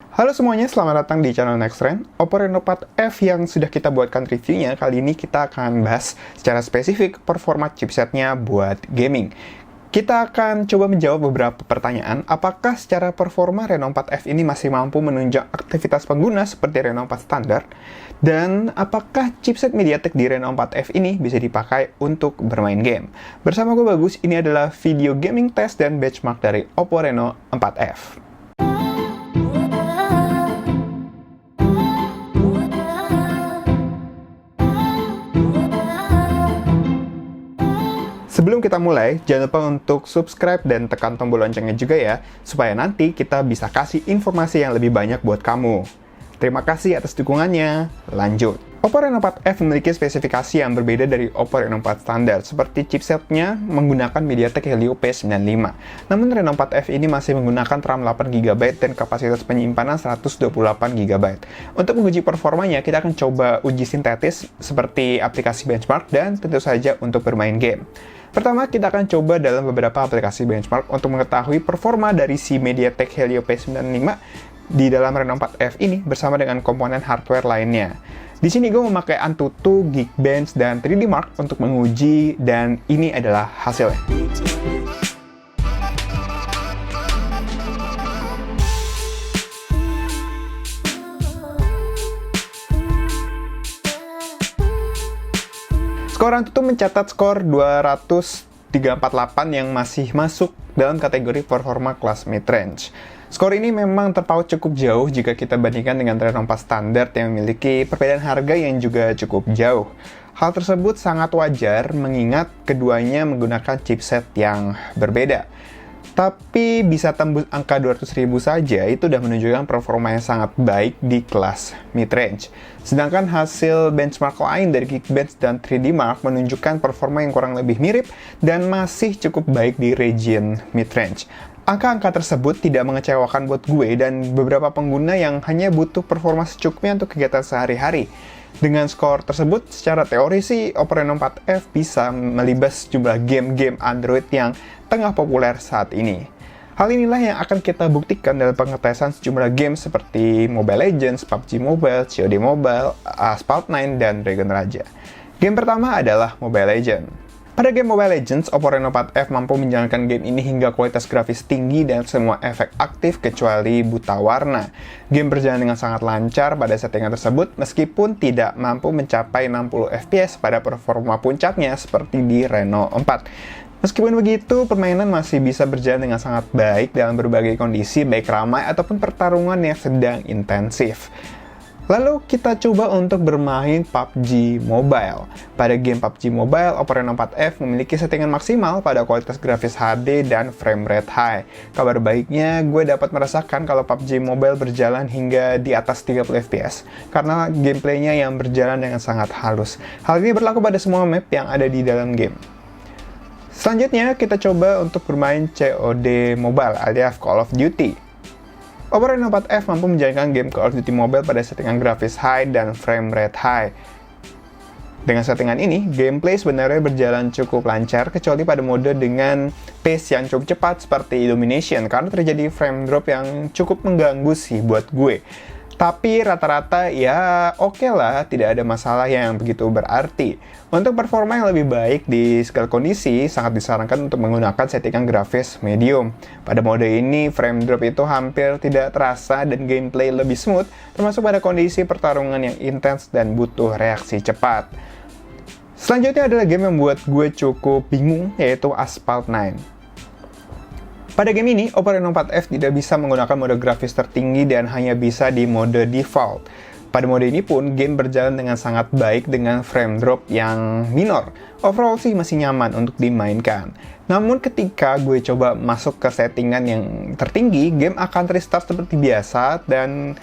Halo semuanya, selamat datang di channel Next Trend. Oppo Reno 4F yang sudah kita buatkan reviewnya, kali ini kita akan bahas secara spesifik performa chipsetnya buat gaming. Kita akan coba menjawab beberapa pertanyaan, apakah secara performa Reno 4F ini masih mampu menunjang aktivitas pengguna seperti Reno 4 standar, dan apakah chipset MediaTek di Reno 4F ini bisa dipakai untuk bermain game. Bersama gue Bagus, ini adalah video gaming test dan benchmark dari Oppo Reno 4F. Sebelum kita mulai, jangan lupa untuk subscribe dan tekan tombol loncengnya juga ya, supaya nanti kita bisa kasih informasi yang lebih banyak buat kamu. Terima kasih atas dukungannya. Lanjut. Oppo Reno 4F memiliki spesifikasi yang berbeda dari Oppo Reno 4 standar, seperti chipsetnya menggunakan MediaTek Helio P95. Namun Reno 4F ini masih menggunakan RAM 8GB dan kapasitas penyimpanan 128GB. Untuk menguji performanya, kita akan coba uji sintetis seperti aplikasi benchmark dan tentu saja untuk bermain game. Pertama, kita akan coba dalam beberapa aplikasi benchmark untuk mengetahui performa dari si MediaTek Helio P95 di dalam Reno 4F ini bersama dengan komponen hardware lainnya. Di sini gue memakai Antutu, Geekbench, dan 3D Mark untuk menguji, dan ini adalah hasilnya. Skor Antutu mencatat skor 203.48 yang masih masuk dalam kategori performa kelas mid-range. Skor ini memang terpaut cukup jauh jika kita bandingkan dengan Reno 4 standar yang memiliki perbedaan harga yang juga cukup jauh. Hal tersebut sangat wajar mengingat keduanya menggunakan chipset yang berbeda. Tapi bisa tembus angka 200.000 saja, itu sudah menunjukkan performa yang sangat baik di kelas mid-range. Sedangkan hasil benchmark lain dari Geekbench dan 3D Mark menunjukkan performa yang kurang lebih mirip dan masih cukup baik di region mid-range. Angka-angka tersebut tidak mengecewakan buat gue dan beberapa pengguna yang hanya butuh performa secukupnya untuk kegiatan sehari-hari. Dengan skor tersebut, secara teori sih Oppo Reno 4F bisa melibas jumlah game-game Android yang tengah populer saat ini. Hal inilah yang akan kita buktikan dalam pengetesan sejumlah game seperti Mobile Legends, PUBG Mobile, COD Mobile, Asphalt 9, dan Dragon Raja. Game pertama adalah Mobile Legends. Pada game Mobile Legends, Oppo Reno 4F mampu menjalankan game ini hingga kualitas grafis tinggi dan semua efek aktif kecuali buta warna. Game berjalan dengan sangat lancar pada settingan tersebut meskipun tidak mampu mencapai 60 fps pada performa puncaknya seperti di Reno 4. Meskipun begitu, permainan masih bisa berjalan dengan sangat baik dalam berbagai kondisi baik ramai ataupun pertarungan yang sedang intensif. Lalu kita coba untuk bermain PUBG Mobile. Pada game PUBG Mobile, Oppo Reno 4F memiliki settingan maksimal pada kualitas grafis HD dan frame rate high. Kabar baiknya, gue dapat merasakan kalau PUBG Mobile berjalan hingga di atas 30 fps, karena gameplaynya yang berjalan dengan sangat halus. Hal ini berlaku pada semua map yang ada di dalam game. Selanjutnya, kita coba untuk bermain COD Mobile alias Call of Duty. Oppo Reno 4F mampu menjalankan game Call of Duty Mobile pada settingan grafis high dan frame rate high. Dengan settingan ini, gameplay sebenarnya berjalan cukup lancar kecuali pada mode dengan pace yang cukup cepat seperti Domination karena terjadi frame drop yang cukup mengganggu sih buat gue. Tapi rata-rata ya oke lah, tidak ada masalah yang begitu berarti. Untuk performa yang lebih baik di segala kondisi, sangat disarankan untuk menggunakan settingan grafis medium. Pada mode ini, frame drop itu hampir tidak terasa dan gameplay lebih smooth, termasuk pada kondisi pertarungan yang intens dan butuh reaksi cepat. Selanjutnya adalah game yang membuat gue cukup bingung, yaitu Asphalt 9. Pada game ini, Oppo Reno 4F tidak bisa menggunakan mode grafis tertinggi dan hanya bisa di mode default. Pada mode ini pun, game berjalan dengan sangat baik dengan frame drop yang minor. Overall sih masih nyaman untuk dimainkan. Namun ketika gue coba masuk ke settingan yang tertinggi, game akan restart seperti biasa dan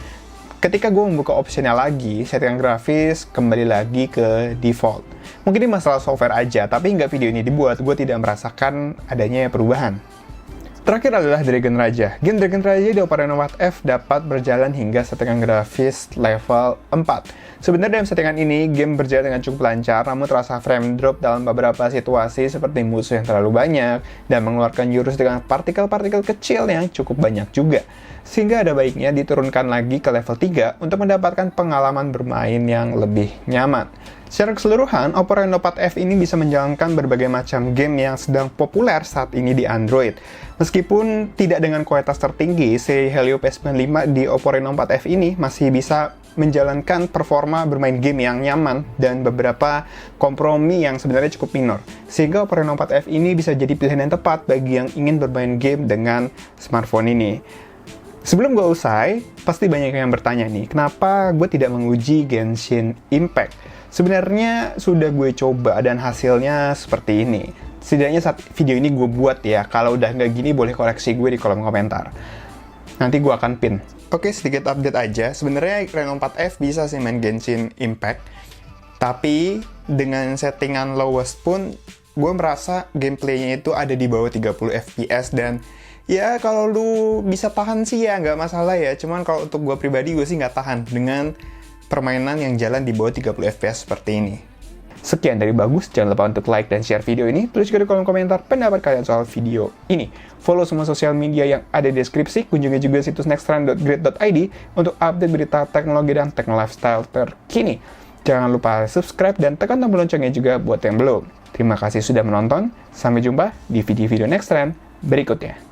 ketika gue membuka optionnya lagi, settingan grafis kembali lagi ke default. Mungkin ini masalah software aja, tapi hingga video ini dibuat, gue tidak merasakan adanya perubahan. Terakhir adalah Dragon Raja. Game Dragon Raja di Oppo Reno 4F dapat berjalan hingga settingan grafis level 4. Sebenarnya dalam settingan ini, game berjalan dengan cukup lancar, namun terasa frame drop dalam beberapa situasi seperti musuh yang terlalu banyak dan mengeluarkan jurus dengan partikel-partikel kecil yang cukup banyak juga. sehingga ada baiknya diturunkan lagi ke level 3 untuk mendapatkan pengalaman bermain yang lebih nyaman. Secara keseluruhan, Oppo Reno 4F ini bisa menjalankan berbagai macam game yang sedang populer saat ini di Android. Meskipun tidak dengan kualitas tertinggi, seri Helio P95 di Oppo Reno 4F ini masih bisa menjalankan performa bermain game yang nyaman dan beberapa kompromi yang sebenarnya cukup minor. Sehingga Oppo Reno 4F ini bisa jadi pilihan yang tepat bagi yang ingin bermain game dengan smartphone ini. Sebelum gue usai, pasti banyak yang bertanya nih, kenapa gue tidak menguji Genshin Impact? Sebenarnya sudah gue coba dan hasilnya seperti ini. Setidaknya saat video ini gue buat ya, kalau udah nggak gini boleh koreksi gue di kolom komentar. Nanti gue akan pin. Oke, sedikit update aja. Sebenarnya Reno 4F bisa sih main Genshin Impact, tapi dengan settingan lowest pun gue merasa gameplaynya itu ada di bawah 30 fps dan ya kalau lu bisa tahan sih ya nggak masalah ya. Cuman kalau untuk gue pribadi gue sih nggak tahan dengan permainan yang jalan di bawah 30 fps seperti ini. Sekian dari Bagus, jangan lupa untuk like dan share video ini. Tulis juga di kolom komentar pendapat kalian soal video ini. Follow semua sosial media yang ada di deskripsi, kunjungi juga situs nextrend.grid.id untuk update berita teknologi dan lifestyle terkini. Jangan lupa subscribe dan tekan tombol loncengnya juga buat yang belum. Terima kasih sudah menonton, sampai jumpa di video-video Nextrend berikutnya.